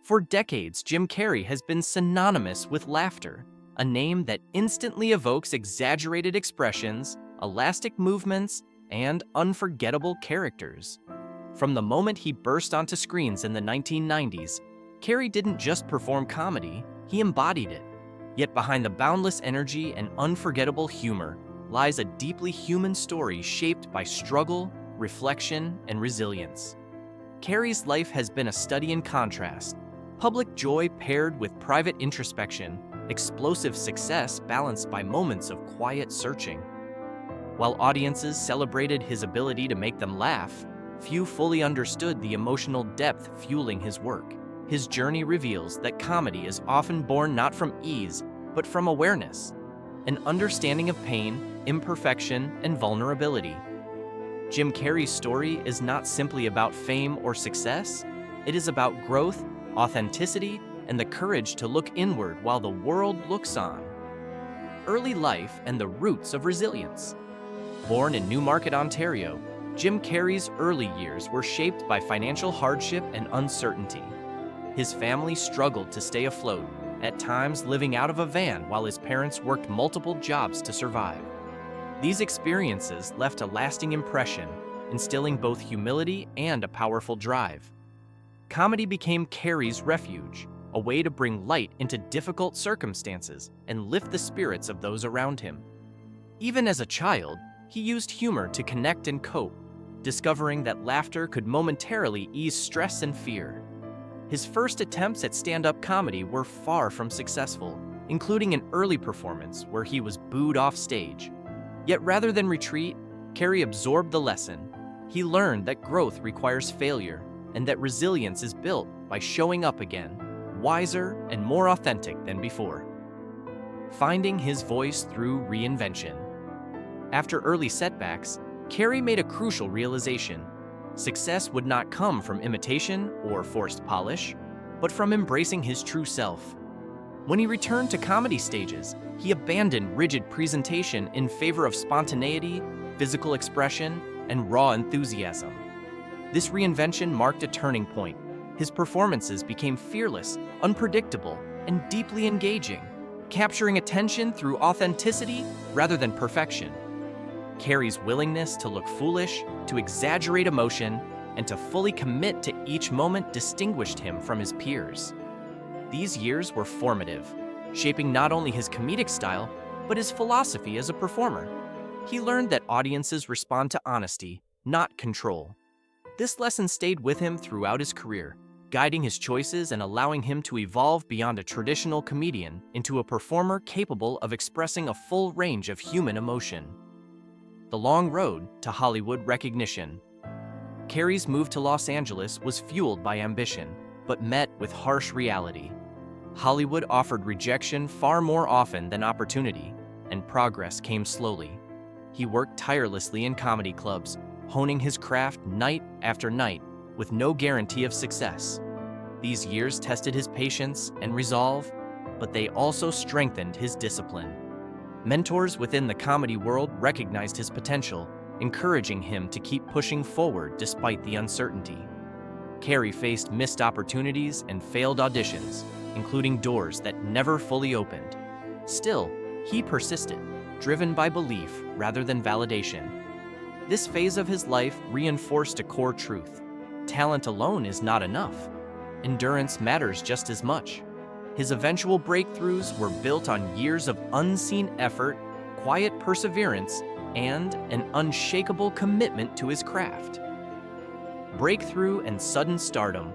For decades, Jim Carrey has been synonymous with laughter, a name that instantly evokes exaggerated expressions, elastic movements, and unforgettable characters. From the moment he burst onto screens in the 1990s, Carrey didn't just perform comedy, he embodied it. Yet behind the boundless energy and unforgettable humor lies a deeply human story shaped by struggle, reflection, and resilience. Carrey's life has been a study in contrast, public joy paired with private introspection, explosive success balanced by moments of quiet searching. While audiences celebrated his ability to make them laugh, few fully understood the emotional depth fueling his work. His journey reveals that comedy is often born not from ease, but from awareness, an understanding of pain, imperfection, and vulnerability. Jim Carrey's story is not simply about fame or success, it is about growth, authenticity, and the courage to look inward while the world looks on. Early life and the roots of resilience. Born in Newmarket, Ontario, Jim Carrey's early years were shaped by financial hardship and uncertainty. His family struggled to stay afloat, at times living out of a van while his parents worked multiple jobs to survive. These experiences left a lasting impression, instilling both humility and a powerful drive. Comedy became Carrey's refuge, a way to bring light into difficult circumstances and lift the spirits of those around him. Even as a child, he used humor to connect and cope, discovering that laughter could momentarily ease stress and fear. His first attempts at stand-up comedy were far from successful, including an early performance where he was booed off stage. Yet rather than retreat, Carrey absorbed the lesson. He learned that growth requires failure, and that resilience is built by showing up again, wiser and more authentic than before. Finding his voice through reinvention. After early setbacks, Carrey made a crucial realization. Success would not come from imitation or forced polish, but from embracing his true self. When he returned to comedy stages, he abandoned rigid presentation in favor of spontaneity, physical expression, and raw enthusiasm. This reinvention marked a turning point. His performances became fearless, unpredictable, and deeply engaging, capturing attention through authenticity rather than perfection. Carrey's willingness to look foolish, to exaggerate emotion, and to fully commit to each moment distinguished him from his peers. These years were formative, shaping not only his comedic style, but his philosophy as a performer. He learned that audiences respond to honesty, not control. This lesson stayed with him throughout his career, guiding his choices and allowing him to evolve beyond a traditional comedian into a performer capable of expressing a full range of human emotion. The long road to Hollywood recognition. Carrey's move to Los Angeles was fueled by ambition, but met with harsh reality. Hollywood offered rejection far more often than opportunity, and progress came slowly. He worked tirelessly in comedy clubs, honing his craft night after night, with no guarantee of success. These years tested his patience and resolve, but they also strengthened his discipline. Mentors within the comedy world recognized his potential, encouraging him to keep pushing forward despite the uncertainty. Carrey faced missed opportunities and failed auditions, including doors that never fully opened. Still, he persisted, driven by belief rather than validation. This phase of his life reinforced a core truth. Talent alone is not enough. Endurance matters just as much. His eventual breakthroughs were built on years of unseen effort, quiet perseverance, and an unshakable commitment to his craft. Breakthrough and sudden stardom.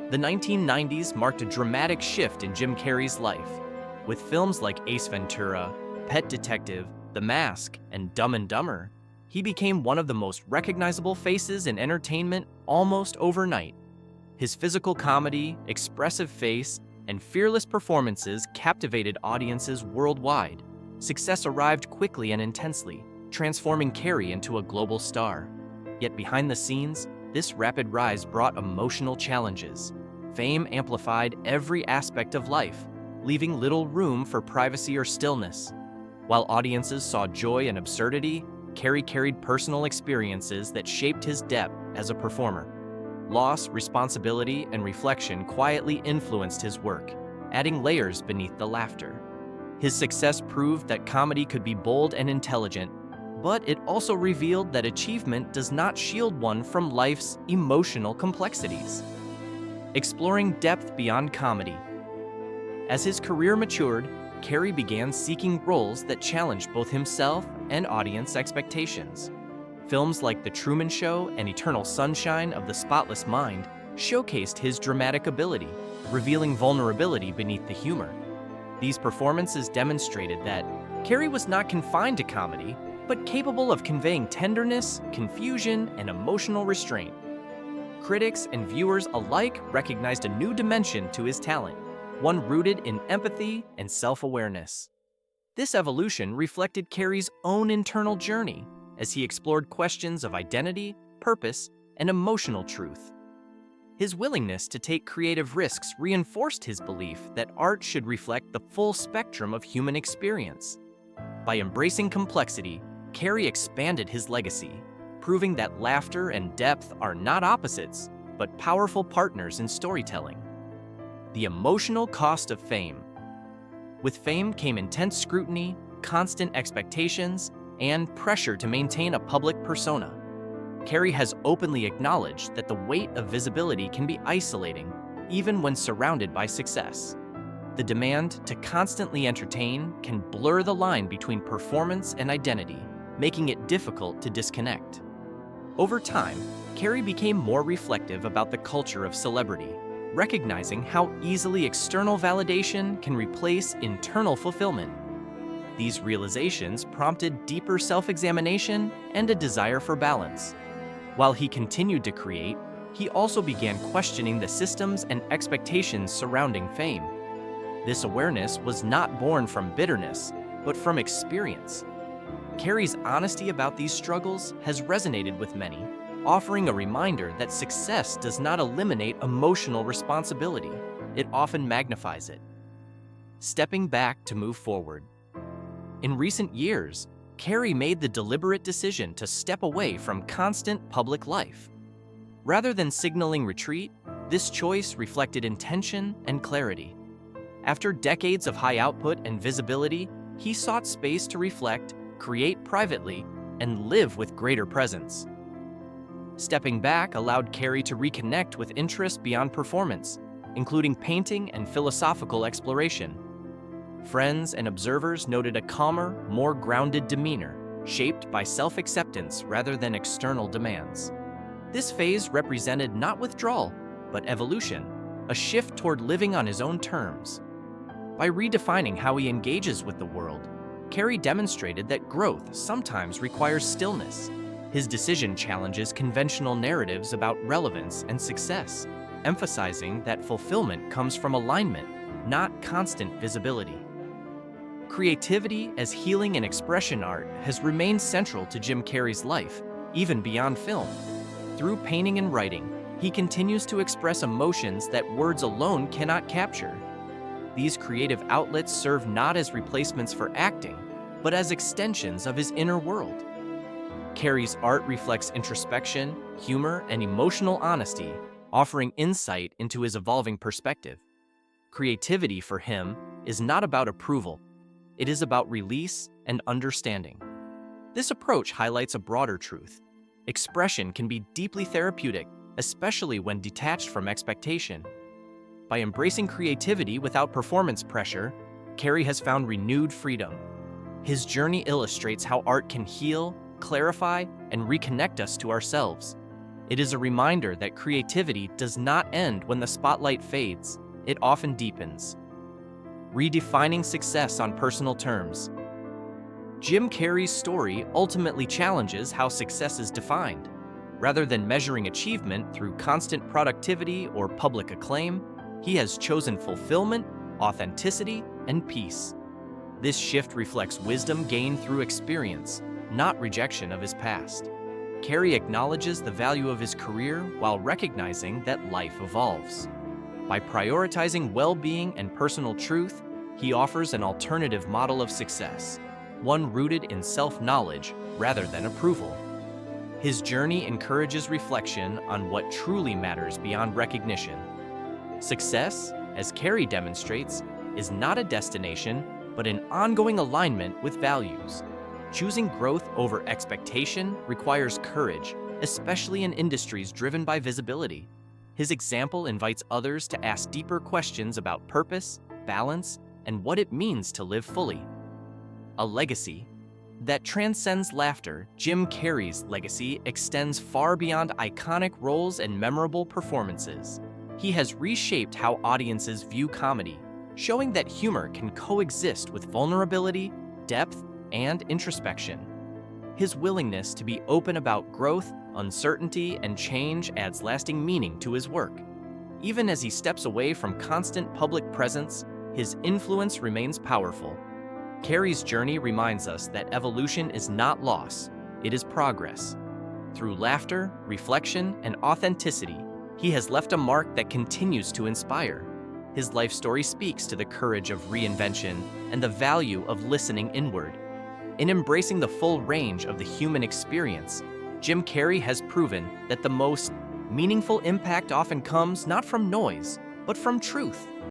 The 1990s marked a dramatic shift in Jim Carrey's life. With films like Ace Ventura, Pet Detective, The Mask, and Dumb and Dumber, he became one of the most recognizable faces in entertainment almost overnight. His physical comedy, expressive face, and fearless performances captivated audiences worldwide. Success arrived quickly and intensely, transforming Carrey into a global star. Yet behind the scenes, this rapid rise brought emotional challenges. Fame amplified every aspect of life, leaving little room for privacy or stillness. While audiences saw joy and absurdity, Carrey carried personal experiences that shaped his depth as a performer. Loss, responsibility, and reflection quietly influenced his work, adding layers beneath the laughter. His success proved that comedy could be bold and intelligent, but it also revealed that achievement does not shield one from life's emotional complexities. Exploring depth beyond comedy. As his career matured, Carrey began seeking roles that challenged both himself and audience expectations. Films like The Truman Show and Eternal Sunshine of the Spotless Mind showcased his dramatic ability, revealing vulnerability beneath the humor. These performances demonstrated that Carrey was not confined to comedy, but capable of conveying tenderness, confusion, and emotional restraint. Critics and viewers alike recognized a new dimension to his talent, one rooted in empathy and self-awareness. This evolution reflected Carrey's own internal journey as he explored questions of identity, purpose, and emotional truth. His willingness to take creative risks reinforced his belief that art should reflect the full spectrum of human experience. By embracing complexity, Carrey expanded his legacy, proving that laughter and depth are not opposites, but powerful partners in storytelling. The emotional cost of fame. With fame came intense scrutiny, constant expectations, and pressure to maintain a public persona. Carrey has openly acknowledged that the weight of visibility can be isolating, even when surrounded by success. The demand to constantly entertain can blur the line between performance and identity, making it difficult to disconnect. Over time, Carrey became more reflective about the culture of celebrity, recognizing how easily external validation can replace internal fulfillment. These realizations prompted deeper self-examination and a desire for balance. While he continued to create, he also began questioning the systems and expectations surrounding fame. This awareness was not born from bitterness, but from experience. Carrey's honesty about these struggles has resonated with many, offering a reminder that success does not eliminate emotional responsibility. It often magnifies it. Stepping back to move forward. In recent years, Carrey made the deliberate decision to step away from constant public life. Rather than signaling retreat, this choice reflected intention and clarity. After decades of high output and visibility, he sought space to reflect, create privately, and live with greater presence. Stepping back allowed Carrey to reconnect with interests beyond performance, including painting and philosophical exploration. Friends and observers noted a calmer, more grounded demeanor, shaped by self-acceptance rather than external demands. This phase represented not withdrawal, but evolution, a shift toward living on his own terms. By redefining how he engages with the world, Carrey demonstrated that growth sometimes requires stillness. His decision challenges conventional narratives about relevance and success, emphasizing that fulfillment comes from alignment, not constant visibility. Creativity as healing and expression art has remained central to Jim Carrey's life, even beyond film. Through painting and writing, he continues to express emotions that words alone cannot capture. These creative outlets serve not as replacements for acting, but as extensions of his inner world. Carrey's art reflects introspection, humor, and emotional honesty, offering insight into his evolving perspective. Creativity for him is not about approval. It is about release and understanding. This approach highlights a broader truth. Expression can be deeply therapeutic, especially when detached from expectation. By embracing creativity without performance pressure, Carrey has found renewed freedom. His journey illustrates how art can heal, clarify, and reconnect us to ourselves. It is a reminder that creativity does not end when the spotlight fades. It often deepens. Redefining success on personal terms. Jim Carrey's story ultimately challenges how success is defined. Rather than measuring achievement through constant productivity or public acclaim, he has chosen fulfillment, authenticity, and peace. This shift reflects wisdom gained through experience, not rejection of his past. Carrey acknowledges the value of his career while recognizing that life evolves. By prioritizing well-being and personal truth, he offers an alternative model of success, one rooted in self-knowledge rather than approval. His journey encourages reflection on what truly matters beyond recognition. Success, as Carrey demonstrates, is not a destination, but an ongoing alignment with values. Choosing growth over expectation requires courage, especially in industries driven by visibility. His example invites others to ask deeper questions about purpose, balance, and what it means to live fully. A legacy that transcends laughter. Jim Carrey's legacy extends far beyond iconic roles and memorable performances. He has reshaped how audiences view comedy, showing that humor can coexist with vulnerability, depth, and introspection. His willingness to be open about growth, uncertainty, and change adds lasting meaning to his work. Even as he steps away from constant public presence, his influence remains powerful. Carrey's journey reminds us that evolution is not loss, it is progress. Through laughter, reflection, and authenticity, he has left a mark that continues to inspire. His life story speaks to the courage of reinvention and the value of listening inward. In embracing the full range of the human experience, Jim Carrey has proven that the most meaningful impact often comes not from noise, but from truth.